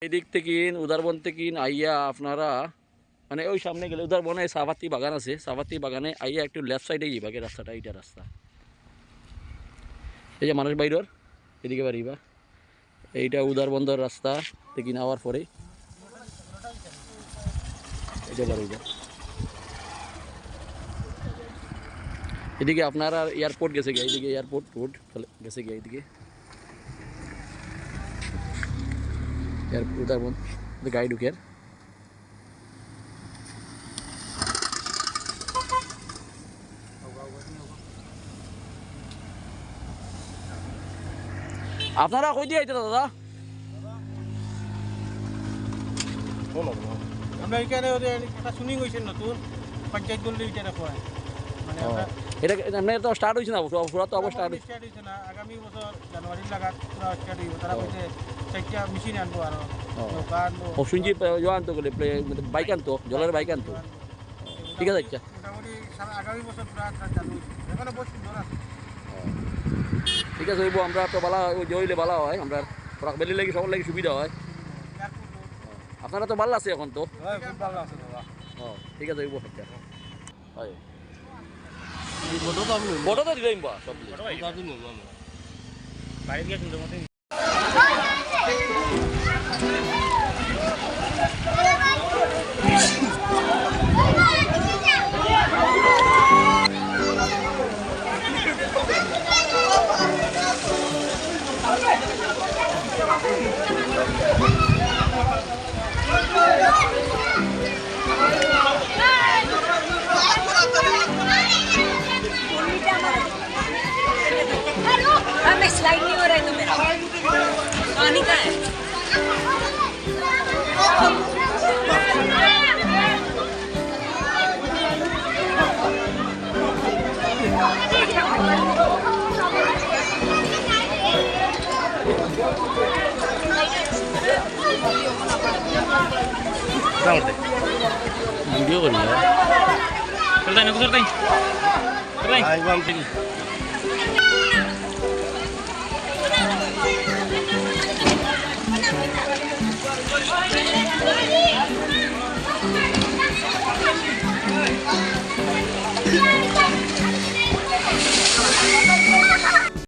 এই দিক থেকে উদারবন থেকে আইয়া আপনারা মানে ওই সামনে গেলে উদারবনে চাপাতি বাগান আছে, চাপাতি বাগানে আইয়া একটু লেফট সাইডে যাইবাগে রাস্তাটা, এইটা রাস্তা। এই যে মানুষ বাইরের এদিকে বাড়িবা, এইটা উদারবন্দর রাস্তা থেকে নেওয়ার পরে এটা বাড়িবা। এদিকে আপনার আর এয়ারপোর্ট গেছে গিয়ে, এইদিকে এয়ারপোর্ট রোড গেছে গিয়ে, এইদিকে উদারবন গাড়ি ঢুকে। আপনারা কই দিয়ে আইতে দাদা? আমরা এখানে একটা শুনিং হয়েছে নতুন পঞ্চায়েত বললে এটা রাখা হয় মানে এটা এমনি তো স্টার্ট হয়েছে না, পুরো তো অবস্থা স্টার্ট হয়েছে না, আগামী বছর জানুয়ারির লাগাত পুরো স্টার্ট হইব। তারা কইছে চারটা মেশিন আনবো আর দোকান ও শুনছি আনতো বলে বাইক আনতো, জলের বাইক আনতো। ঠিক আছে, আচ্ছা মোটামুটি আগামী বছর পুরো চালু হয়েছে, এখনো বসে ধরা। ঠিক আছে, হইব। আমরা তো বালা জইলে বালা হয়, আমরা পরাক বেলি লাগি সবার লাগি সুবিধা হয়। আপনারা তো ভালো আছে এখন তো? ঠিক আছে, হইব। আচ্ছা হয় বড় তো দিলাম বা সব বাইরে গিয়ে সুন্দর মতো स्लाइड नहीं हो रहा है तो मेरा पानी का है। वीडियो करिए चलता है ना, चलता है